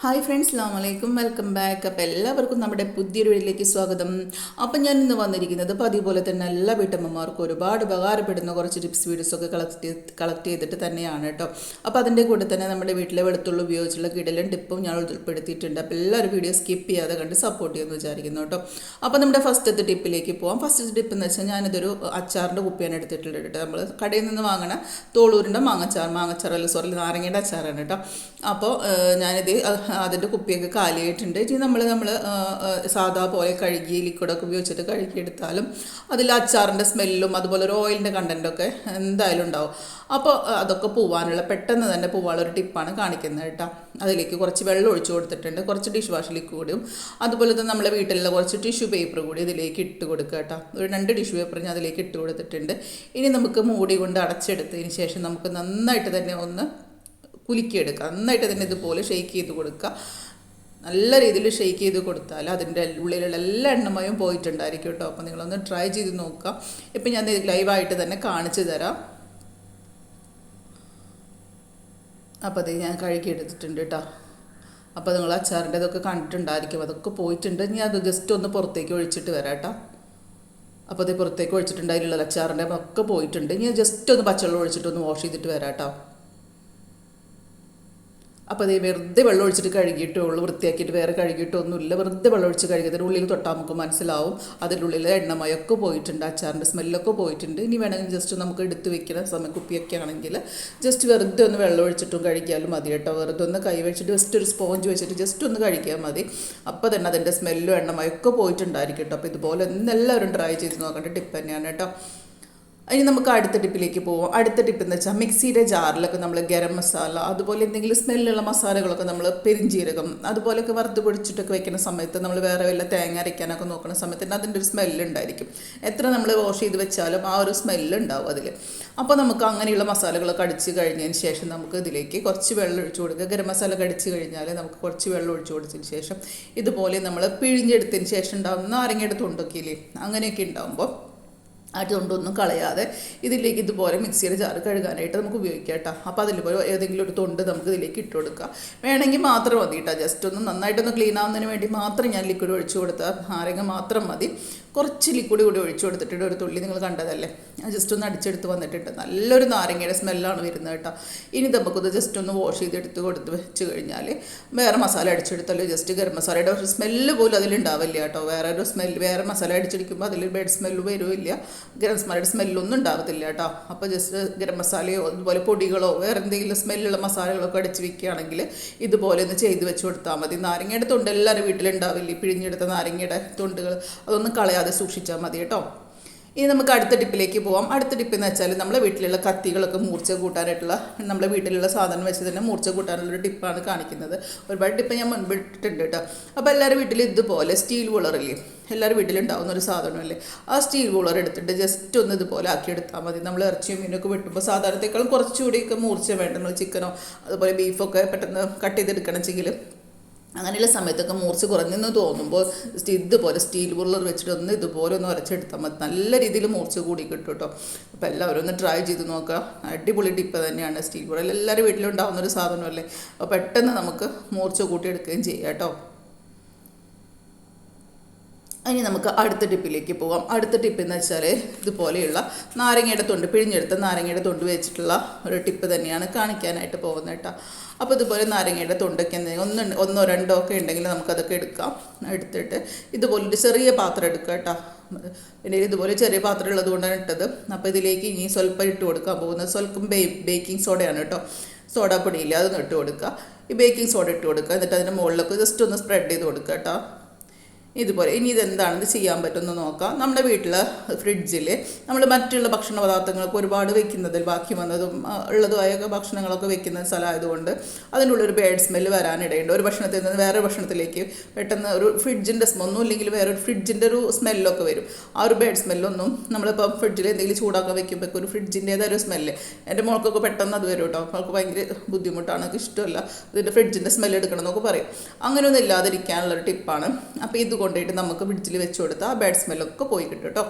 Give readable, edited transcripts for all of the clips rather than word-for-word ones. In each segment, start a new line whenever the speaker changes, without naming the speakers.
Hi friends, അസ്സലാമു അലൈക്കും, welcome back. അപ്പോൾ എല്ലാവർക്കും നമ്മുടെ പുതിയൊരു വീഡിയോയിലേക്ക് സ്വാഗതം. അപ്പം ഞാൻ ഇന്ന് വന്നിരിക്കുന്നത് അതുപോലെ തന്നെ എല്ലാ വീട്ടമ്മമാർക്കും ഒരുപാട് ഉപകാരപ്പെടുന്ന കുറച്ച് ടിപ്സ് വീഡിയോസൊക്കെ കളക്ട് ചെയ്തിട്ട് തന്നെയാണ് കേട്ടോ. അപ്പോൾ അതിൻ്റെ കൂടെ തന്നെ നമ്മുടെ വീട്ടിലെ വെളുത്തുള്ളി ഉപയോഗിച്ചുള്ള കിടലും ടിപ്പും ഞാൻ ഉൾപ്പെടുത്തിയിട്ടുണ്ട്. അപ്പോൾ എല്ലാവരും വീഡിയോ സ്കിപ്പ് ചെയ്യാതെ കണ്ട് സപ്പോർട്ട് ചെയ്യുമെന്ന് വിചാരിക്കുന്നു കേട്ടോ. അപ്പോൾ നമ്മുടെ ഫസ്റ്റത്തെ ടിപ്പിലേക്ക് പോകാം. ഫസ്റ്റ് ടിപ്പ് എന്ന് വെച്ചാൽ ഞാനിതൊരു അച്ചാറിൻ്റെ കുപ്പിയാണ് എടുത്തിട്ടുള്ളത് കേട്ടോ. നമ്മൾ കടയിൽ നിന്ന് വാങ്ങണ തോളൂരിൻ്റെ മാങ്ങച്ചാറല്ല സോറി നാരങ്ങയുടെ അച്ചാറാണ് കേട്ടോ. അപ്പോൾ ഞാനിത് അതിൻ്റെ കുപ്പിയൊക്കെ കാലിയായിട്ടുണ്ട്. ഇനി നമ്മൾ സാധാ പോലെ കഴുകി ലിക്വിഡൊക്കെ ഉപയോഗിച്ചിട്ട് കഴുകിയെടുത്താലും അതിൽ അച്ചാറിൻ്റെ സ്മെല്ലും അതുപോലെ ഒരു ഓയിലിൻ്റെ കണ്ടൻറ്റൊക്കെ എന്തായാലും ഉണ്ടാവും. അപ്പോൾ അതൊക്കെ പെട്ടെന്ന് തന്നെ പോവാനുള്ളൊരു ടിപ്പാണ് കാണിക്കുന്നത് കേട്ടോ. അതിലേക്ക് കുറച്ച് വെള്ളം ഒഴിച്ചു കൊടുത്തിട്ടുണ്ട്, കുറച്ച് ഡിഷ് വാഷ് ലിക്വിഡും അതുപോലെ തന്നെ നമ്മളെ വീട്ടിലുള്ള കുറച്ച് ടിഷ്യൂ പേപ്പർ കൂടി ഇതിലേക്ക് ഇട്ട് കൊടുക്കുക കേട്ടോ. ഒരു 2 ടിഷ്യൂ പേപ്പർ ഞാൻ അതിലേക്ക് ഇട്ട് കൊടുത്തിട്ടുണ്ട്. ഇനി നമുക്ക് മൂടി കൊണ്ട് അടച്ചെടുത്തതിന് ശേഷം നമുക്ക് നന്നായിട്ട് തന്നെ ഒന്ന് കുലുക്കിയെടുക്കുക. നന്നായിട്ട് തന്നെ ഇതുപോലെ ഷെയ്ക്ക് ചെയ്ത് കൊടുക്കുക. നല്ല രീതിയിൽ ഷെയ്ക്ക് ചെയ്ത് കൊടുത്താൽ അതിൻ്റെ ഉള്ളിലുള്ള എല്ലാ എണ്ണമയും പോയിട്ടുണ്ടായിരിക്കും കേട്ടോ. അപ്പോൾ നിങ്ങളൊന്ന് ട്രൈ ചെയ്ത് നോക്കുക. ഇപ്പം ഞാൻ ലൈവായിട്ട് തന്നെ കാണിച്ചു തരാം. അപ്പോൾ അത് ഞാൻ കഴുകിയെടുത്തിട്ടുണ്ട് കേട്ടോ. അപ്പോൾ നിങ്ങൾ അച്ചാറിൻ്റെ ഇതൊക്കെ കണ്ടിട്ടുണ്ടായിരിക്കും, അതൊക്കെ പോയിട്ടുണ്ട്. ഇനി അത് ജസ്റ്റ് ഒന്ന് പുറത്തേക്ക് ഒഴിച്ചിട്ട് വരാം കേട്ടോ. അപ്പോൾ അത് പുറത്തേക്ക് ഒഴിച്ചിട്ടുണ്ട്, അതിലുള്ള അച്ചാറിൻ്റെ ഒക്കെ പോയിട്ടുണ്ട്. ഇനി ജസ്റ്റ് ഒന്ന് പച്ചവെള്ളം ഒഴിച്ചിട്ട് ഒന്ന് വാഷ് ചെയ്തിട്ട് വരാം കേട്ടോ. അപ്പോൾ അത് വെറുതെ വെള്ളം ഒഴിച്ചിട്ട് കഴുകിയിട്ടേ ഉള്ളൂ, വൃത്തിയാക്കിയിട്ട് വേറെ കഴുകിയിട്ടൊന്നുമില്ല. വെറുതെ വെള്ളം ഒഴിച്ച് കഴുകിയതിൻ്റെ ഉള്ളിൽ തൊട്ടാൽ നമുക്ക് മനസ്സിലാവും അതിൻ്റെ ഉള്ളിൽ എണ്ണമയൊക്കെ പോയിട്ടുണ്ട്, അച്ചാറിൻ്റെ സ്മെല്ലൊക്കെ പോയിട്ടുണ്ട്. ഇനി വേണമെങ്കിൽ ജസ്റ്റ് നമുക്ക് എടുത്ത് വെക്കുന്ന സമയം കുപ്പിയൊക്കെ ആണെങ്കിൽ ജസ്റ്റ് വെറുതെ ഒന്ന് വെള്ളം ഒഴിച്ചിട്ടും കഴിക്കാനും മതി കേട്ടോ. വെറുതെ ഒന്ന് കൈ വെച്ചിട്ട് ജസ്റ്റ് ഒരു സ്പോഞ്ച് വെച്ചിട്ട് ജസ്റ്റ് ഒന്ന് കഴിക്കാൻ മതി. അപ്പോൾ തന്നെ അതിൻ്റെ സ്മെല്ലും എണ്ണമയൊക്കെ പോയിട്ടുണ്ടായിരിക്കും കേട്ടോ. അപ്പോൾ ഇതുപോലെ എല്ലാവരും ട്രൈ ചെയ്ത് നോക്കേണ്ട ടിപ്പ് തന്നെയാണ് കേട്ടോ. ഇനി നമുക്ക് അടുത്ത ടിപ്പിലേക്ക് പോവാം. അടുത്ത ടിപ്പ് എന്ന് വെച്ചാൽ മിക്സിയുടെ ജാറിലൊക്കെ നമ്മൾ ഗരം മസാല അതുപോലെ എന്തെങ്കിലും സ്മെല്ലുള്ള മസാലകളൊക്കെ നമ്മൾ പെരിഞ്ജീരകം അതുപോലെയൊക്കെ വറുത്ത് പൊടിച്ചിട്ടൊക്കെ വെക്കുന്ന സമയത്ത് നമ്മൾ വേറെ വല്ല തേങ്ങ അരയ്ക്കാനൊക്കെ നോക്കുന്ന സമയത്ത് അതിൻ്റെ ഒരു സ്മെല്ലുണ്ടായിരിക്കും. എത്ര നമ്മൾ വാഷ് ചെയ്ത് വെച്ചാലും ആ ഒരു സ്മെല്ലുണ്ടാവും അതിൽ. അപ്പോൾ നമുക്ക് അങ്ങനെയുള്ള മസാലകളൊക്കെ അടിച്ച് കഴിഞ്ഞതിന് ശേഷം നമുക്ക് ഇതിലേക്ക് കുറച്ച് വെള്ളം ഒഴിച്ച് കൊടുക്കുക. ഗരം മസാല കടിച്ച് കഴിഞ്ഞാൽ നമുക്ക് കുറച്ച് വെള്ളം ഒഴിച്ച് കൊടുത്തതിന് ശേഷം ഇതുപോലെ നമ്മൾ പിഴിഞ്ഞെടുത്തതിന് ശേഷം ഉണ്ടാകുന്ന നാരങ്ങയുടെ തൊണ്ടൊക്കെ ഇല്ലേ, അങ്ങനെയൊക്കെ ഉണ്ടാകുമ്പോൾ ആ തൊണ്ടൊന്നും കളയാതെ ഇതിലേക്ക് ഇതുപോലെ മിക്സിയുടെ ജാറ് കഴുകാനായിട്ട് നമുക്ക് ഉപയോഗിക്കാം കേട്ടോ. അപ്പോൾ അതിലിപ്പോൾ ഏതെങ്കിലും ഒരു തൊണ്ട് നമുക്ക് ഇതിലേക്ക് ഇട്ട് കൊടുക്കാം. വേണമെങ്കിൽ മാത്രം മതി കേട്ടോ. ജസ്റ്റ് ഒന്ന് നന്നായിട്ടൊന്ന് ക്ലീൻ ആവുന്നതിന് വേണ്ടി മാത്രം ഞാൻ ലിക്വിഡ് ഒഴിച്ചു കൊടുത്താൽ നാരങ്ങ മാത്രം മതി. കുറച്ച് ലിക്വിഡ് കൂടി ഒഴിച്ചു കൊടുത്തിട്ടുണ്ട്, ഒരു തുള്ളി നിങ്ങൾ കണ്ടതല്ലേ, ജസ്റ്റ് ഒന്ന് അടിച്ചെടുത്ത് വന്നിട്ടുണ്ട്. നല്ലൊരു നാരങ്ങയുടെ സ്മെല്ലാണ് വരുന്നത് കേട്ടോ. ഇനി നമുക്കത് ജസ്റ്റ് ഒന്ന് വാഷ് ചെയ്തെടുത്ത് കൊടുത്ത് വെച്ച് കഴിഞ്ഞാൽ വേറെ മസാല അടിച്ചെടുത്താലോ ജസ്റ്റ് ഗരം മസാലയുടെ ഒരു സ്മെല്ല് പോലും അതിലുണ്ടാവില്ല കേട്ടോ. വേറെ മസാല അടിച്ചെടുക്കുമ്പോൾ അതിൽ ബെഡ് സ്മെല്ല് വരുമില്ല, ഗരം മസാലയുടെ സ്മെല്ലൊന്നും ഉണ്ടാകത്തില്ല കേട്ടോ. അപ്പോൾ ജസ്റ്റ് ഗരം മസാലയോ അതുപോലെ പൊടികളോ വേറെ എന്തെങ്കിലും സ്മെല്ലുള്ള മസാലകളൊക്കെ അടിച്ച് വെക്കുകയാണെങ്കിൽ ഇതുപോലെ ഒന്ന് ചെയ്ത് വെച്ച് കൊടുത്താൽ മതി. നാരങ്ങയുടെ തൊണ്ട് എല്ലാവരും വീട്ടിലുണ്ടാവില്ലേ, പിഴിഞ്ഞെടുത്ത നാരങ്ങയുടെ തൊണ്ടുകൾ അതൊന്നും കളയാതെ സൂക്ഷിച്ചാൽ മതി കേട്ടോ. ഇനി നമുക്ക് അടുത്ത ടിപ്പിലേക്ക് പോവാം. അടുത്ത ടിപ്പ് എന്ന് വെച്ചാൽ നമ്മളെ വീട്ടിലുള്ള കത്തികളൊക്കെ മൂർച്ച കൂട്ടാനായിട്ടുള്ള നമ്മളെ വീട്ടിലുള്ള സാധനം വെച്ച് തന്നെ മൂർച്ച കൂട്ടാനുള്ളൊരു ടിപ്പാണ് കാണിക്കുന്നത്. ഒരുപാട് ടിപ്പ് ഞാൻ മുൻപ് ഇട്ടിട്ടുണ്ട് കേട്ടോ. അപ്പോൾ എല്ലാവരും വീട്ടിൽ ഇതുപോലെ സ്റ്റീൽ കൂളറില്ലേ, എല്ലാവരും വീട്ടിലുണ്ടാകുന്ന ഒരു സാധനമല്ലേ, ആ സ്റ്റീൽ കൂളർ എടുത്തിട്ട് ജസ്റ്റ് ഒന്ന് ഇതുപോലെ ആക്കിയെടുത്താൽ മതി. നമ്മൾ ഇറച്ചിയും മീനൊക്കെ വെട്ടുമ്പോൾ സാധാരണത്തേക്കാളും കുറച്ചുകൂടിയൊക്കെ മൂർച്ച വേണ്ടല്ലോ. ചിക്കനോ അതുപോലെ ബീഫൊക്കെ പെട്ടെന്ന് കട്ട് ചെയ്തെടുക്കണമെങ്കിൽ അങ്ങനെയുള്ള സമയത്തൊക്കെ മൂർച്ച കുറഞ്ഞെന്ന് തോന്നുമ്പോൾ ഇതുപോലെ സ്റ്റീൽ കൂളർ വെച്ചിട്ട് ഒന്ന് ഇതുപോലെ ഒന്ന് ഉരച്ചെടുത്താൽ മതി. നല്ല രീതിയിൽ മൂർച്ച കൂടി കിട്ടും കേട്ടോ. അപ്പോൾ എല്ലാവരും ഒന്ന് ട്രൈ ചെയ്ത് നോക്കുക. അടിപൊളി ടിപ്പ് തന്നെയാണ് സ്റ്റീൽ കൂളർ. എല്ലാവരും വീട്ടിലുണ്ടാകുന്നൊരു സാധനമല്ലേ, അപ്പോൾ പെട്ടെന്ന് നമുക്ക് മൂർച്ച കൂട്ടിയെടുക്കുകയും ചെയ്യാം കേട്ടോ. ഇനി നമുക്ക് അടുത്ത ടിപ്പിലേക്ക് പോകാം. അടുത്ത ടിപ്പ് എന്ന് വെച്ചാൽ ഇതുപോലെയുള്ള നാരങ്ങയുടെ തൊണ്ട്, പിഴിഞ്ഞെടുത്ത നാരങ്ങയുടെ തൊണ്ട് വെച്ചിട്ടുള്ള ഒരു ടിപ്പ് തന്നെയാണ് കാണിക്കാനായിട്ട് പോകുന്നത് കേട്ടോ. അപ്പോൾ ഇതുപോലെ നാരങ്ങയുടെ തൊണ്ടൊക്കെ ഒന്നോ രണ്ടോ ഒക്കെ ഉണ്ടെങ്കിൽ നമുക്കതൊക്കെ എടുത്തിട്ട് ഇതുപോലൊരു ചെറിയ പാത്രം എടുക്കുക കേട്ടോ. പിന്നെ ഇതുപോലെ ചെറിയ പാത്രം ഉള്ളത് കൊണ്ടാണ് ഇട്ടത്. അപ്പോൾ ഇതിലേക്ക് ഇനി സ്വല്പം ഇട്ട് കൊടുക്കാൻ പോകുന്നത് സ്വല്പം ബേക്കിംഗ് സോഡയാണ് കേട്ടോ. സോഡാപ്പൊടിയില്ല, അതൊന്ന് ഇട്ട് കൊടുക്കുക. ഈ ബേക്കിംഗ് സോഡ ഇട്ട് കൊടുക്കുക. എന്നിട്ട് അതിൻ്റെ മുകളിലൊക്കെ ജസ്റ്റ് ഒന്ന് സ്പ്രെഡ് ചെയ്ത് കൊടുക്കുക കേട്ടോ. ഇതുപോലെ ഇനി ഇതെന്താണെന്ന് ചെയ്യാൻ പറ്റുമെന്ന് നോക്കാം. നമ്മുടെ വീട്ടിൽ ഫ്രിഡ്ജിൽ നമ്മൾ മറ്റുള്ള ഭക്ഷണ പദാർത്ഥങ്ങളൊക്കെ ഒരുപാട് വെക്കുന്നതിൽ ബാക്കി വന്നതും ഉള്ളതുമായ ഭക്ഷണങ്ങളൊക്കെ വെക്കുന്ന സ്ഥലമായതുകൊണ്ട് അതിൻ്റെ ഉള്ളൊരു ബാഡ് സ്മെല്ല് വരാനിടയുണ്ട്. ഒരു ഭക്ഷണത്തിൽ നിന്ന് വേറെ ഭക്ഷണത്തിലേക്ക് പെട്ടെന്ന് ഒരു ഫ്രിഡ്ജിൻ്റെ ഒന്നും ഇല്ലെങ്കിൽ വേറെ ഒരു ഫ്രിഡ്ജിൻ്റെ ഒരു സ്മെല്ലൊക്കെ വരും. ആ ഒരു ബാഡ് സ്മെല്ലൊന്നും നമ്മളിപ്പോൾ ഫ്രിഡ്ജിൽ എന്തെങ്കിലും ചൂടാക്കാൻ വെക്കുമ്പോൾ ഒരു ഫ്രിഡ്ജിൻ്റേതായ ഒരു സ്മെല്ല് എൻ്റെ മോൾക്കൊക്കെ പെട്ടെന്ന് അത് വരും കേട്ടോ. അവൾക്ക് ഭയങ്കര ബുദ്ധിമുട്ടാണ്, എനിക്ക് ഇഷ്ടമല്ല ഇതിൻ്റെ ഫ്രിഡ്ജിൻ്റെ സ്മെല്ല് എടുക്കണം എന്നൊക്കെ പറയും. അങ്ങനെയൊന്നും ഇല്ലാതിരിക്കാനുള്ളൊരു ടിപ്പാണ്. അപ്പോൾ ഇത് കൊണ്ടുപോയിട്ട് നമുക്ക് ഫ്രിഡ്ജിൽ വെച്ച് കൊടുത്താൽ ആ ബാഡ് സ്മെല്ലൊക്കെ പോയി കിട്ടും കേട്ടോ.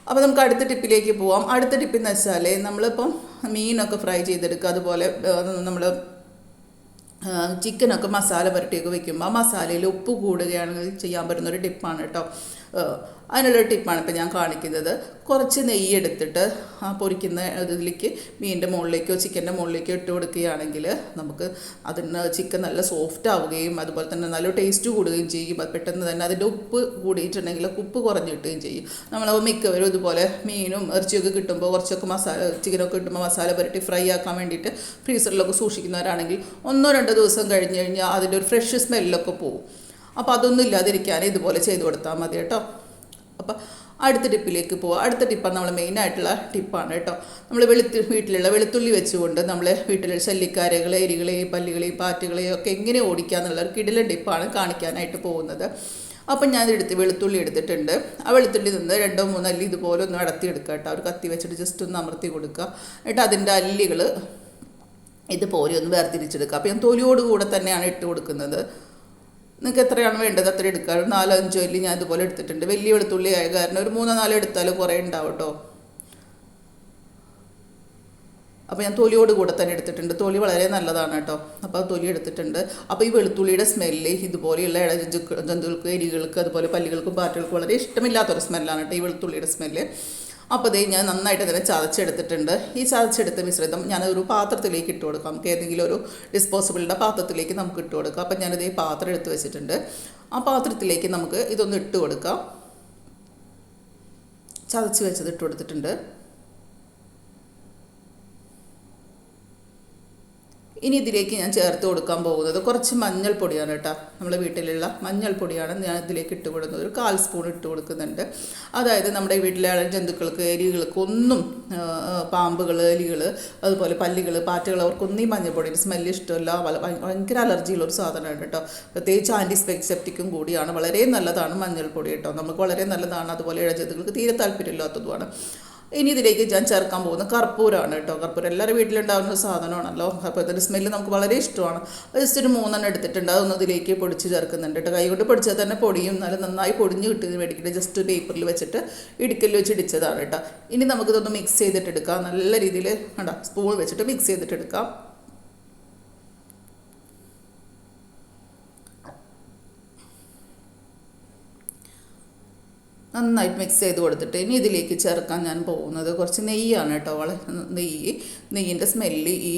അപ്പോൾ നമുക്ക് അടുത്ത ടിപ്പിലേക്ക് പോവാം. അടുത്ത ടിപ്പെന്ന് വെച്ചാൽ നമ്മളിപ്പം മീനൊക്കെ ഫ്രൈ ചെയ്തെടുക്കുക. അതുപോലെ നമ്മൾ ചിക്കനൊക്കെ മസാല പുരട്ടിയൊക്കെ വെക്കുമ്പോൾ ആ മസാലയിൽ ഉപ്പ് കൂടുകയാണെങ്കിൽ ചെയ്യാൻ പറ്റുന്നൊരു ടിപ്പാണ് കേട്ടോ. അതിനുള്ളൊരു ടിപ്പാണ് ഇപ്പോൾ ഞാൻ കാണിക്കുന്നത്. കുറച്ച് നെയ്യ് എടുത്തിട്ട് ആ പൊരിക്കുന്ന ഇതിലേക്ക് മീനിൻ്റെ മുകളിലേക്കോ ചിക്കൻ്റെ മുകളിലേക്കോ ഇട്ട് കൊടുക്കുകയാണെങ്കിൽ നമുക്ക് അതിന് ചിക്കൻ നല്ല സോഫ്റ്റ് ആവുകയും അതുപോലെ തന്നെ നല്ല ടേസ്റ്റ് കൂടുകയും ചെയ്യും. അത് പെട്ടെന്ന് തന്നെ അതിൻ്റെ ഉപ്പ് കൂടിയിട്ടുണ്ടെങ്കിൽ ഉപ്പ് കുറഞ്ഞ് കിട്ടുകയും ചെയ്യും. നമ്മൾ മിക്കവരും ഇതുപോലെ മീനും ഇറച്ചിയൊക്കെ കിട്ടുമ്പോൾ കുറച്ചൊക്കെ ചിക്കനൊക്കെ കിട്ടുമ്പോൾ മസാല പുരട്ടി ഫ്രൈ ആക്കാൻ വേണ്ടിയിട്ട് ഫ്രീസറിലൊക്കെ സൂക്ഷിക്കുന്നവരാണെങ്കിൽ 1-2 ദിവസം കഴിഞ്ഞ് കഴിഞ്ഞാൽ അതിൻ്റെ ഒരു ഫ്രഷ് സ്മെല്ലൊക്കെ പോകും. അപ്പോൾ അതൊന്നും ഇല്ലാതിരിക്കാൻ ഇതുപോലെ ചെയ്ത് കൊടുത്താൽ മതി കേട്ടോ. അപ്പോൾ അടുത്ത ടിപ്പിലേക്ക് പോവാം. അടുത്ത ടിപ്പാണ് നമ്മൾ മെയിനായിട്ടുള്ള ടിപ്പാണ് കേട്ടോ. നമ്മൾ വീട്ടിലുള്ള വെളുത്തുള്ളി വെച്ചുകൊണ്ട് നമ്മൾ വീട്ടിലുള്ള ശല്യക്കാരകളെ എലികളെയും പല്ലികളെയും പാറ്റുകളെയും ഒക്കെ എങ്ങനെ ഓടിക്കുക എന്നുള്ള ഒരു കിടിലൻ ടിപ്പാണ് കാണിക്കാനായിട്ട് പോകുന്നത്. അപ്പം ഞാൻ വെളുത്തുള്ളി എടുത്തിട്ടുണ്ട്. ആ വെളുത്തുള്ളി നിന്ന് 2-3 അല്ലി ഇതുപോലെ ഒന്ന് അടത്തിയെടുക്കുക കേട്ടോ. ഒരു കത്തി വെച്ചിട്ട് ജസ്റ്റ് ഒന്ന് അമർത്തി കൊടുക്കുക. എന്നിട്ട് അതിൻ്റെ അല്ലികൾ ഇതുപോലെ ഒന്ന് വേർതിരിച്ചെടുക്കുക. അപ്പോൾ ഞാൻ തൊലിയോടുകൂടെ തന്നെയാണ് ഇട്ട് കൊടുക്കുന്നത്. നിങ്ങൾക്ക് എത്രയാണ് വേണ്ടത് അത്ര എടുക്കുക. 4-5 അല്ലി ഞാൻ ഇതുപോലെ എടുത്തിട്ടുണ്ട്. വലിയ വെളുത്തുള്ളി ആയ കാരണം ഒരു 3-4 എടുത്താലും കുറേ ഉണ്ടാവും കേട്ടോ. അപ്പോൾ ഞാൻ തൊലിയോട് കൂടെ തന്നെ എടുത്തിട്ടുണ്ട്. തൊലി വളരെ നല്ലതാണ് കേട്ടോ. അപ്പോൾ തൊലി എടുത്തിട്ടുണ്ട്. അപ്പോൾ ഈ വെളുത്തുള്ളിയുടെ സ്മെല്ല് ഇതുപോലെയുള്ള ജന്തുക്കൾക്ക് എലികൾക്ക് അതുപോലെ പല്ലികൾക്കും പാറ്റുകൾക്കും വളരെ ഇഷ്ടമില്ലാത്തൊരു സ്മെല്ലാണ് കേട്ടോ ഈ വെളുത്തുള്ളിയുടെ സ്മെല്ല്. അപ്പോൾ അതേ ഞാൻ നന്നായിട്ട് തന്നെ ചതച്ചെടുത്തിട്ടുണ്ട്. ഈ ചതച്ചെടുത്ത മിശ്രിതം ഞാനൊരു പാത്രത്തിലേക്ക് ഇട്ട് കൊടുക്കാം. നമുക്ക് ഏതെങ്കിലും ഒരു ഡിസ്പോസിബിളിൻ്റെ പാത്രത്തിലേക്ക് നമുക്ക് ഇട്ട് കൊടുക്കാം. അപ്പം ഞാനിത് ഈ പാത്രം എടുത്ത് വെച്ചിട്ടുണ്ട്. ആ പാത്രത്തിലേക്ക് നമുക്ക് ഇതൊന്ന് ഇട്ട് കൊടുക്കാം. ചതച്ച് വെച്ചത് ഇട്ട് കൊടുത്തിട്ടുണ്ട്. ഇനി ഇതിലേക്ക് ഞാൻ ചേർത്ത് കൊടുക്കാൻ പോകുന്നത് കുറച്ച് മഞ്ഞൾപ്പൊടിയാണ് കേട്ടോ. നമ്മുടെ വീട്ടിലുള്ള മഞ്ഞൾപ്പൊടിയാണ് ഞാൻ ഇതിലേക്ക് ഇട്ട് കൊടുക്കുന്നത്. ഒരു 1/4 സ്പൂൺ ഇട്ട് കൊടുക്കുന്നുണ്ട്. അതായത് നമ്മുടെ വീട്ടിലെ ജന്തുക്കൾക്ക് എലികൾക്ക് ഒന്നും പാമ്പുകൾ എലികൾ അതുപോലെ പല്ലികൾ പാറ്റുകൾ അവർക്കൊന്നും ഈ മഞ്ഞൾപ്പൊടിയുടെ സ്മെല്ല് ഇഷ്ടമല്ല. ഭയങ്കര അലർജിയുള്ളൊരു സാധനമാണ് കേട്ടോ. പ്രത്യേകിച്ച് ആൻറ്റിസെപ്റ്റിക്കും കൂടിയാണ്. വളരെ നല്ലതാണ് മഞ്ഞൾപ്പൊടി കേട്ടോ. നമുക്ക് വളരെ നല്ലതാണ്. അതുപോലെ ഇഴജന്തുക്കൾക്ക് തീരെ താല്പര്യമില്ലാത്തതുമാണ്. ഇനി ഇതിലേക്ക് ഞാൻ ചേർക്കാൻ പോകുന്നത് കർപ്പൂരമാണ് കേട്ടോ. കർപ്പൂരം എല്ലാവരും വീട്ടിലുണ്ടാകുന്ന സാധനമാണല്ലോ. കർപ്പൂരത്തിൻ്റെ സ്മെല്ല് നമുക്ക് വളരെ ഇഷ്ടമാണ്. ജസ്റ്റ് ഒരു 3 എടുത്തിട്ടുണ്ട്. അതൊന്നും ഇതിലേക്ക് പൊടിച്ച് ചേർക്കുന്നുണ്ട് കേട്ടോ. കൈ കൊണ്ട് പൊടിച്ചാൽ തന്നെ പൊടിയും നല്ല നന്നായി പൊടിഞ്ഞ് കിട്ടുന്നതിന് വേണ്ടിയിട്ട് ജസ്റ്റ് പേപ്പറിൽ വെച്ചിട്ട് ഇടിക്കലിൽ വെച്ച് ഇടിച്ചതാണ് കേട്ടോ. ഇനി നമുക്കിതൊന്ന് മിക്സ് ചെയ്തിട്ടെടുക്കാം. നല്ല രീതിയിൽ കണ്ടോ സ്പൂൺ വെച്ചിട്ട് മിക്സ് ചെയ്തിട്ടെടുക്കാം. നന്നായിട്ട് മിക്സ് ചെയ്ത് കൊടുത്തിട്ട് ഇനി ഇതിലേക്ക് ചേർക്കാൻ ഞാൻ പോകുന്നത് കുറച്ച് നെയ്യാണ് കേട്ടോ. നെയ്യിൻ്റെ സ്മെല്ല് ഈ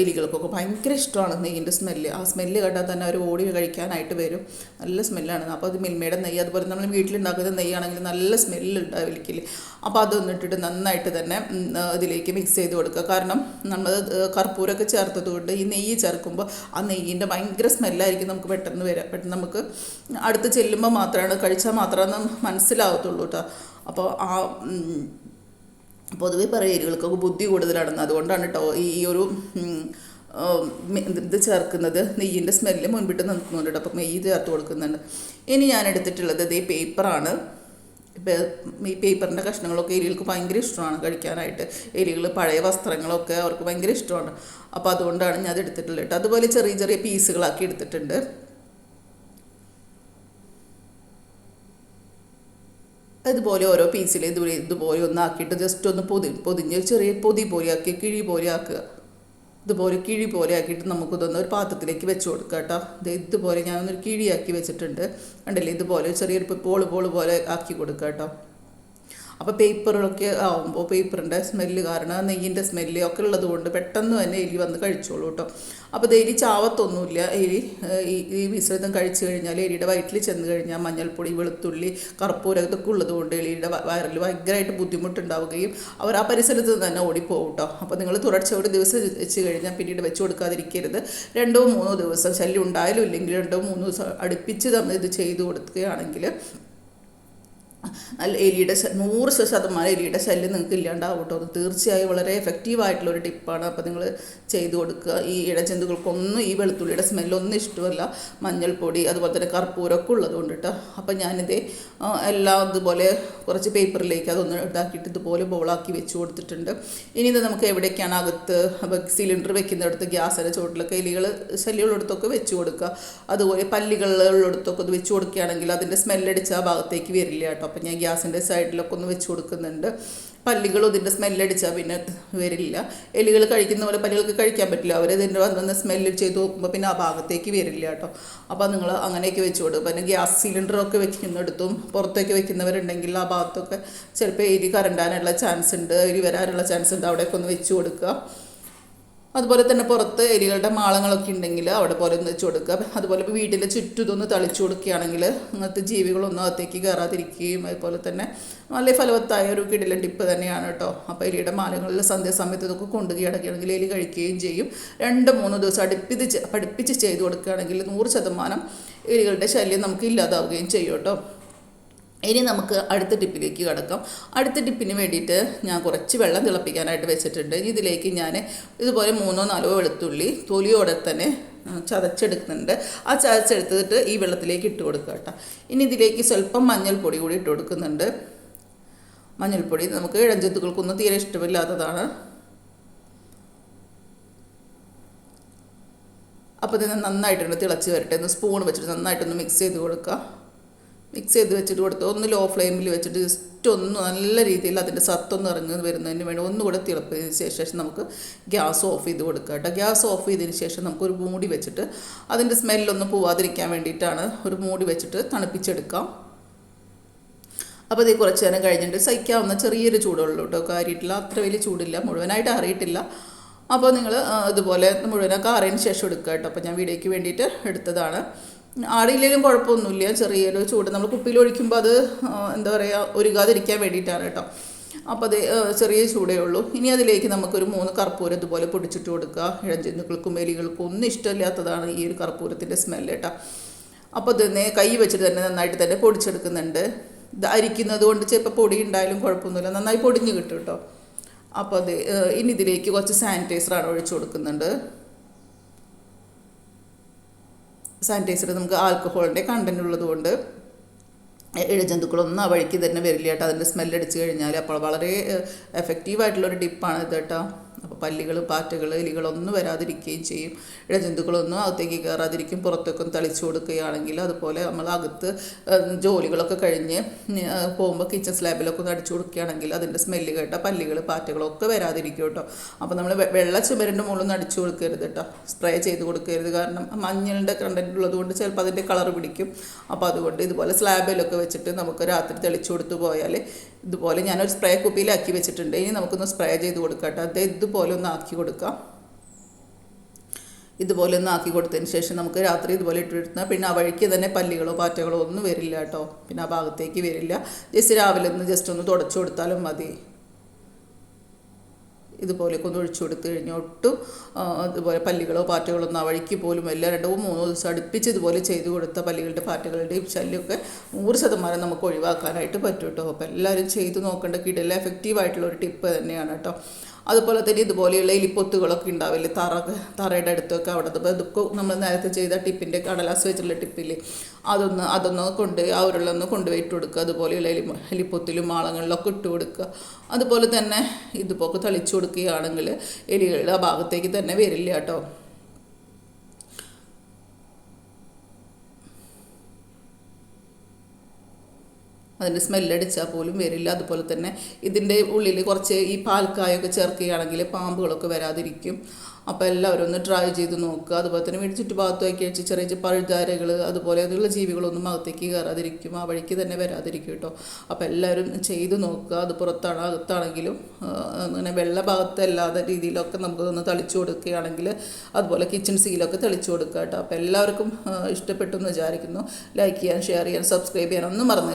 എലികൾക്കൊക്കെ ഭയങ്കര ഇഷ്ടമാണ്. നെയ്യിൻ്റെ സ്മെല്ല് ആ സ്മെല്ല് കേട്ടാൽ തന്നെ അവർ ഓടി കഴിക്കാനായിട്ട് വരും. നല്ല സ്മെല്ലാണ്. അപ്പോൾ അത് മിൽമയുടെ നെയ്യ് അതുപോലെ നമ്മൾ വീട്ടിലുണ്ടാക്കുന്ന നെയ്യാണെങ്കിൽ നല്ല സ്മെല്ലുണ്ടാവും എലിക്കിൽ. അപ്പോൾ അതൊന്നിട്ടിട്ട് നന്നായിട്ട് തന്നെ ഇതിലേക്ക് മിക്സ് ചെയ്ത് കൊടുക്കുക. കാരണം നമ്മൾ കർപ്പൂരമൊക്കെ ചേർത്തത് കൊണ്ട് ഈ നെയ്യ് ചേർക്കുമ്പോൾ ആ നെയ്യിൻ്റെ ഭയങ്കര സ്മെല്ലായിരിക്കും നമുക്ക് പെട്ടെന്ന് വരാം. പെട്ടെന്ന് നമുക്ക് അടുത്ത് ചെല്ലുമ്പോൾ മാത്രമാണ് കഴിച്ചാൽ മാത്രമാണ് മനസ്സിലാവത്തുള്ളൂ കേട്ടോ. അപ്പോൾ ആ പൊതുവെ പറയും എലികൾക്കൊക്കെ ബുദ്ധി കൂടുതലാണെന്ന്. അതുകൊണ്ടാണ് കേട്ടോ ഈ ഒരു ഇത് ചേർക്കുന്നത്. നെയ്യിൻ്റെ സ്മെല്ല് മുൻപിട്ട് നിൽക്കുന്നുണ്ട് കേട്ടോ. അപ്പോൾ നെയ്യ് ചേർത്ത് കൊടുക്കുന്നുണ്ട്. ഇനി ഞാൻ എടുത്തിട്ടുള്ളത് ഇതേ പേപ്പറാണ്. ഈ പേപ്പറിൻ്റെ കഷ്ണങ്ങളൊക്കെ എലികൾക്ക് ഭയങ്കര ഇഷ്ടമാണ് കഴിക്കാനായിട്ട്. എലികൾ പഴയ വസ്ത്രങ്ങളൊക്കെ അവർക്ക് ഭയങ്കര ഇഷ്ടമാണ്. അപ്പോൾ അതുകൊണ്ടാണ് ഞാൻ അത് എടുത്തിട്ടുള്ളത് കേട്ടോ. അതുപോലെ ചെറിയ ചെറിയ പീസുകളാക്കി എടുത്തിട്ടുണ്ട്. അതുപോലെ ഓരോ പീസിൽ ഇതുപോലെ ഒന്നാക്കിയിട്ട് ജസ്റ്റ് ഒന്ന് പൊതിഞ്ഞ് ചെറിയ പൊതി പോലെ ആക്കി കിഴി പോലെ ആക്കുക. ഇതുപോലെ കിഴി പോലെ ആക്കിയിട്ട് നമുക്കിതൊന്ന് ഒരു പാത്രത്തിലേക്ക് വെച്ച് കൊടുക്കുക കേട്ടോ. ഇതുപോലെ ഞാനൊന്നൊരു കിഴിയാക്കി വെച്ചിട്ടുണ്ട്. കണ്ടില്ലേ ഇതുപോലെ ചെറിയൊരു പോള് പോലെ ആക്കി കൊടുക്കുക കേട്ടോ. അപ്പോൾ പേപ്പറൊക്കെ ആവുമ്പോൾ പേപ്പറിൻ്റെ സ്മെല്ല് കാരണം നെയ്യിൻ്റെ സ്മെല്ല് ഒക്കെ ഉള്ളത് കൊണ്ട് പെട്ടെന്ന് തന്നെ എലി വന്ന് കഴിച്ചോളൂ കേട്ടോ. അപ്പോൾ എലി ചാവത്തൊന്നുമില്ല. ഈ മിശ്രിതം കഴിച്ചു കഴിഞ്ഞാൽ എലിയുടെ വയറ്റിൽ ചെന്ന് കഴിഞ്ഞാൽ മഞ്ഞൾപ്പൊടി വെളുത്തുള്ളി കർപ്പൂരം ഇതൊക്കെ ഉള്ളത് കൊണ്ട് എലിയുടെ വയറിൽ ഭയങ്കരമായിട്ട് ബുദ്ധിമുട്ടുണ്ടാവുകയും അവർ ആ പരിസരത്ത് തന്നെ ഓടിപ്പോകും കേട്ടോ. അപ്പോൾ നിങ്ങൾ തുടർച്ചയോടെ ദിവസം വെച്ച് കഴിഞ്ഞാൽ പിന്നീട് വെച്ച് കൊടുക്കാതിരിക്കരുത്. 2-3 ദിവസം ശല്യം ഉണ്ടായാലും ഇല്ലെങ്കിൽ 2-3 ദിവസം അടുപ്പിച്ച് ഇത് ചെയ്ത് കൊടുക്കുകയാണെങ്കിൽ എലിയുടെ 100% എലിയുടെ ശല്യം നിങ്ങൾക്ക് ഇല്ലാണ്ടാവും കേട്ടോ. അത് തീർച്ചയായും വളരെ എഫക്റ്റീവായിട്ടുള്ളൊരു ടിപ്പാണ്. അപ്പോൾ നിങ്ങൾ ചെയ്ത് കൊടുക്കുക. ഈ ഇഴജന്തുക്കൾക്കൊന്നും ഈ വെളുത്തുള്ളിയുടെ സ്മെല്ലൊന്നും ഇഷ്ടമല്ല. മഞ്ഞൾപ്പൊടി അതുപോലെ തന്നെ കർപ്പൂരമൊക്കെ ഉള്ളത് കൊണ്ട് കേട്ടോ. അപ്പോൾ ഞാനിത് എല്ലാം ഇതുപോലെ കുറച്ച് പേപ്പറിലേക്ക് അതൊന്ന് ഇതാക്കിയിട്ട് ഇതുപോലെ ബോളാക്കി വെച്ച് കൊടുത്തിട്ടുണ്ട്. ഇനി ഇത് നമുക്ക് എവിടേക്കാണ് അകത്ത് സിലിണ്ടർ വെക്കുന്നിടത്ത് ഗ്യാസിൻ്റെ ചുവട്ടിലൊക്കെ എലികൾ ശല്യമുള്ളിടത്തൊക്കെ വെച്ച് കൊടുക്കുക. അതുപോലെ പല്ലികളുള്ളിടത്തൊക്കെ ഇത് വെച്ച് കൊടുക്കുകയാണെങ്കിൽ അതിൻ്റെ സ്മെല്ലടിച്ച് ആ ഭാഗത്തേക്ക് വരില്ല കേട്ടോ. അപ്പം ഞാൻ ഗ്യാസിൻ്റെ സൈഡിലൊക്കെ ഒന്ന് വെച്ച് കൊടുക്കുന്നുണ്ട്. പല്ലികളും ഇതിൻ്റെ സ്മെല്ലടിച്ചാൽ പിന്നെ വരില്ല. എലികൾ കഴിക്കുന്ന പോലെ പല്ലികൾക്ക് കഴിക്കാൻ പറ്റില്ല. അവർ ഇതിൻ്റെ വന്ന് സ്മെല്ല് ചെയ്ത് നോക്കുമ്പോൾ പിന്നെ ആ ഭാഗത്തേക്ക് വരില്ല കേട്ടോ. അപ്പോൾ നിങ്ങൾ അങ്ങനെയൊക്കെ വെച്ച് കൊടുക്കും. പിന്നെ ഗ്യാസ് സിലിണ്ടറൊക്കെ വെക്കുന്നിടത്തും പുറത്തേക്ക് വെക്കുന്നവരുണ്ടെങ്കിൽ ആ ഭാഗത്തൊക്കെ ചിലപ്പോൾ എലി കരണ്ടാനുള്ള ചാൻസ് ഉണ്ട്, എലി വരാനുള്ള ചാൻസ് ഉണ്ട്. അവിടെയൊക്കെ ഒന്ന് വെച്ച് കൊടുക്കുക. അതുപോലെ തന്നെ പുറത്ത് എലികളുടെ മാളങ്ങളൊക്കെ ഉണ്ടെങ്കിൽ അവിടെ പോലെ ഒന്ന് വെച്ച് കൊടുക്കുക. അതുപോലെ ഇപ്പോൾ വീട്ടിൻ്റെ ചുറ്റും ഇതൊന്ന് തളിച്ചു കൊടുക്കുകയാണെങ്കിൽ അങ്ങനത്തെ ജീവികളൊന്നും അകത്തേക്ക് കയറാതിരിക്കുകയും അതുപോലെ തന്നെ നല്ല ഫലവത്തായ ഒരു കിടിലൻ ടിപ്പ് തന്നെയാണ് കേട്ടോ. അപ്പോൾ എലിയുടെ മാലങ്ങളിൽ സന്ധ്യാസമയത്ത് ഇതൊക്കെ കൊണ്ടു കിടക്കുകയാണെങ്കിൽ എലി കഴിക്കുകയും ചെയ്യും. 2-3 ദിവസം അടുപ്പിച്ച് ചെയ്ത് കൊടുക്കുകയാണെങ്കിൽ 100% എലികളുടെ ശല്യം നമുക്ക് ഇല്ലാതാവുകയും ചെയ്യും കേട്ടോ. ഇനി നമുക്ക് അടുത്ത ടിപ്പിലേക്ക് കിടക്കാം. അടുത്ത ടിപ്പിന് വേണ്ടിയിട്ട് ഞാൻ കുറച്ച് വെള്ളം തിളപ്പിക്കാനായിട്ട് വെച്ചിട്ടുണ്ട്. ഇതിലേക്ക് ഞാൻ ഇതുപോലെ 3-4 വെളുത്തുള്ളി തൊലിയോടെ തന്നെ ചതച്ചെടുക്കുന്നുണ്ട്. ആ ചതച്ചെടുത്തിട്ട് ഈ വെള്ളത്തിലേക്ക് ഇട്ട് കൊടുക്കുക കേട്ടോ. ഇനി ഇതിലേക്ക് സ്വല്പം മഞ്ഞൾപ്പൊടി കൂടി ഇട്ട് കൊടുക്കുന്നുണ്ട്. മഞ്ഞൾപ്പൊടി നമുക്ക് ഇഴജന്തുക്കൾക്കൊന്നും തീരെ ഇഷ്ടമില്ലാത്തതാണ്. അപ്പോൾ ഇത് നന്നായിട്ടൊന്ന് തിളച്ച് വരട്ടെ. ഒന്ന് സ്പൂൺ വെച്ചിട്ട് നന്നായിട്ടൊന്ന് മിക്സ് ചെയ്ത് കൊടുക്കുക. മിക്സ് ചെയ്ത് വെച്ചിട്ട് കൊടുത്ത് ഒന്ന് ലോ ഫ്ലെയിമിൽ വെച്ചിട്ട് ജസ്റ്റ് ഒന്ന് നല്ല രീതിയിൽ അതിൻ്റെ സത്തൊന്ന് ഇറങ്ങി വരുന്നതിന് വേണ്ടി ഒന്നുകൂടെ തിളപ്പിച്ചതിന് ശേഷം നമുക്ക് ഗ്യാസ് ഓഫ് ചെയ്ത് കൊടുക്കുക കേട്ടോ. ഗ്യാസ് ഓഫ് ചെയ്തതിന് ശേഷം നമുക്കൊരു മൂടി വെച്ചിട്ട് അതിൻ്റെ സ്മെല്ലൊന്നും പോവാതിരിക്കാൻ വേണ്ടിയിട്ടാണ് ഒരു മൂടി വെച്ചിട്ട് തണുപ്പിച്ചെടുക്കാം. അപ്പോൾ ഇത് കുറച്ച് നേരം കഴിഞ്ഞിട്ട് സഹിക്കാവുന്ന ചെറിയൊരു ചൂടുള്ളൂ കേട്ടോ. കാര്യമായിട്ടില്ല, അത്ര വലിയ ചൂടില്ല, മുഴുവനായിട്ട് അറിയിട്ടില്ല. അപ്പോൾ നിങ്ങൾ ഇതുപോലെ മുഴുവനൊക്കെ അറിയതിന് ശേഷം എടുക്കുക കേട്ടോ. അപ്പോൾ ഞാൻ വീഡിയോയ്ക്ക് വേണ്ടിയിട്ട് എടുത്തതാണ്. ആടിയില്ലെങ്കിലും കുഴപ്പമൊന്നുമില്ല, ചെറിയൊരു ചൂട് നമ്മൾ കുപ്പിയിൽ ഒഴിക്കുമ്പോൾ അത് എന്താ പറയുക ഒരുകാതിരിക്കാൻ വേണ്ടിയിട്ടാണ് കേട്ടോ. അപ്പോൾ അത് ചെറിയ ചൂടേ ഉള്ളൂ. ഇനി അതിലേക്ക് നമുക്കൊരു 3 കർപ്പൂരം ഇതുപോലെ പൊടിച്ചിട്ട് കൊടുക്കുക. ഇഴജന്തുക്കൾക്കും എലികൾക്കും ഒന്നും ഇഷ്ടമില്ലാത്തതാണ് ഈ ഒരു കർപ്പൂരത്തിൻ്റെ സ്മെല്ല് കേട്ടോ. അപ്പോൾ ഇത് കൈ വെച്ചിട്ട് തന്നെ നന്നായിട്ട് തന്നെ പൊടിച്ചെടുക്കുന്നുണ്ട്. ഇത് അരിക്കുന്നത് കൊണ്ട് ചിലപ്പോൾ പൊടി ഉണ്ടായാലും കുഴപ്പമൊന്നുമില്ല, നന്നായി പൊടിഞ്ഞ് കിട്ടും കേട്ടോ. അപ്പോൾ അത് ഇനി ഇതിലേക്ക് കുറച്ച് സാനിറ്റൈസറാണ് ഒഴിച്ചു കൊടുക്കുന്നുണ്ട്. സാനിറ്റൈസർ നമുക്ക് ആൽക്കഹോളിൻ്റെ കണ്ടൻറ് ഉള്ളതുകൊണ്ട് ഇഴജന്തുക്കളൊന്നും ആ വഴിക്ക് തന്നെ വരില്ല കേട്ടോ. അതിൻ്റെ സ്മെല്ലടിച്ച് കഴിഞ്ഞാൽ അപ്പോൾ വളരെ എഫക്റ്റീവായിട്ടുള്ളൊരു ടിപ്പാണ് ഇത് കേട്ടോ. അപ്പോൾ പല്ലികൾ, പാറ്റകൾ, എലികളൊന്നും വരാതിരിക്കുകയും ചെയ്യും. ഇഴജന്തുക്കളൊന്നും അകത്തേക്ക് കയറാതിരിക്കും. പുറത്തൊക്കെ തളിച്ചു കൊടുക്കുകയാണെങ്കിൽ അതുപോലെ നമ്മൾ അകത്ത് ജോലികളൊക്കെ കഴിഞ്ഞ് പോകുമ്പോൾ കിച്ചൺ സ്ലാബിലൊക്കെ ഒന്ന് അടിച്ചു കൊടുക്കുകയാണെങ്കിൽ അതിൻ്റെ സ്മെല്ല് കേട്ട പല്ലികൾ, പാറ്റകളൊക്കെ വരാതിരിക്കും കേട്ടോ. അപ്പോൾ നമ്മൾ വെള്ള ചുമരിൻ്റെ മുകളിൽ നിന്ന് അടിച്ചു കൊടുക്കരുത് കേട്ടോ, സ്പ്രേ ചെയ്ത് കൊടുക്കരുത്. കാരണം മഞ്ഞളുടെ കണ്ടൻറ് ഉള്ളതുകൊണ്ട് ചിലപ്പോൾ അതിൻ്റെ കളർ പിടിക്കും. അപ്പോൾ അതുകൊണ്ട് ഇതുപോലെ സ്ലാബിലൊക്കെ വെച്ചിട്ട് നമുക്ക് രാത്രി തെളിച്ചു കൊടുത്തു പോയാൽ ഇതുപോലെ ഞാനൊരു സ്പ്രേ കുപ്പിയിലാക്കി വെച്ചിട്ടുണ്ട്. ഇനി നമുക്കൊന്ന് സ്പ്രേ ചെയ്ത് കൊടുക്കാം കേട്ടോ. അത് ഇതുപോലെ ഒന്ന് ആക്കി കൊടുക്കാം. ഇതുപോലെ ഒന്ന് ആക്കി കൊടുത്തതിന് ശേഷം നമുക്ക് രാത്രി ഇതുപോലെ ഇട്ടിരുന്നാൽ പിന്നെ ആ വഴിക്ക് തന്നെ പല്ലികളോ പാറ്റകളോ ഒന്നും വരില്ല കേട്ടോ. പിന്നെ ആ ഭാഗത്തേക്ക് വരില്ല. രാവിലെ ഒന്ന് ജസ്റ്റ് ഒന്ന് തുടച്ചു കൊടുത്താലും മതി. ഇതുപോലെയൊക്കെ ഒന്ന് ഒഴിച്ചു കൊടുത്തു കഴിഞ്ഞാൽ ഒട്ടും അതുപോലെ പല്ലികളോ പാറ്റകളോ ഒന്നും ആ വഴിക്ക് പോലും എല്ലാ 2-3 ദിവസം അടുപ്പിച്ച് ഇതുപോലെ ചെയ്ത് കൊടുത്ത പല്ലികളുടെ പാറ്റകളുടെയും ശല്യമൊക്കെ 100% നമുക്ക് ഒഴിവാക്കാനായിട്ട് പറ്റും കേട്ടോ. അപ്പോൾ എല്ലാവരും ചെയ്ത് നോക്കേണ്ട കിടല എഫക്റ്റീവായിട്ടുള്ള ഒരു ടിപ്പ് തന്നെയാണ് കേട്ടോ. അതുപോലെ തന്നെ ഇതുപോലെയുള്ള എലിപ്പൊത്തുകളൊക്കെ ഉണ്ടാവില്ലേ തറയുടെ അടുത്തൊക്കെ, അവിടെ ഇതൊക്കെ നമ്മൾ നേരത്തെ ചെയ്ത ടിപ്പിൻ്റെ കടലാസ് വെച്ചുള്ള ടിപ്പില്ലേ, അതൊന്ന് കൊണ്ട് ആ ഉരുളൊന്ന് കൊണ്ടുപോയി ഇട്ട് കൊടുക്കുക. അതുപോലെയുള്ള എലിപ്പൊത്തിലും മാളങ്ങളിലൊക്കെ ഇട്ട് കൊടുക്കുക. അതുപോലെ തന്നെ ഇതുപോലെ തളിച്ചു കൊടുക്കുകയാണെങ്കിൽ എലികൾ ആ ഭാഗത്തേക്ക് തന്നെ വരില്ല കേട്ടോ. അതിൻ്റെ സ്മെല്ലടിച്ചാൽ പോലും വരില്ല. അതുപോലെ തന്നെ ഇതിൻ്റെ ഉള്ളിൽ കുറച്ച് ഈ പാൽക്കായൊക്കെ ചേർക്കുകയാണെങ്കിൽ പാമ്പുകളൊക്കെ വരാതിരിക്കും. അപ്പോൾ എല്ലാവരും ഒന്ന് ട്രൈ ചെയ്ത് നോക്കുക. അതുപോലെ തന്നെ വീട് ചുറ്റുഭാഗത്തൊക്കെ വെച്ച് ചെറിയ പഴുതാരകൾ അതുപോലെ അതുള്ള ജീവികളൊന്നും അകത്തേക്ക് കയറാതിരിക്കും, ആ വഴിക്ക് തന്നെ വരാതിരിക്കും കേട്ടോ. അപ്പോൾ എല്ലാവരും ചെയ്ത് നോക്കുക. അത് പുറത്താണ് അകത്താണെങ്കിലും അങ്ങനെ വെള്ള ഭാഗത്തല്ലാത്ത രീതിയിലൊക്കെ നമുക്കൊന്ന് തളിച്ചു കൊടുക്കുകയാണെങ്കിൽ അതുപോലെ കിച്ചൺ സീലൊക്കെ തളിച്ചു കൊടുക്കുക കേട്ടോ. അപ്പോൾ എല്ലാവർക്കും ഇഷ്ടപ്പെട്ടു എന്ന് വിചാരിക്കുന്നു. ലൈക്ക് ചെയ്യാൻ, ഷെയർ ചെയ്യാൻ, സബ്സ്ക്രൈബ് ചെയ്യാൻ ഒന്നും മറന്നു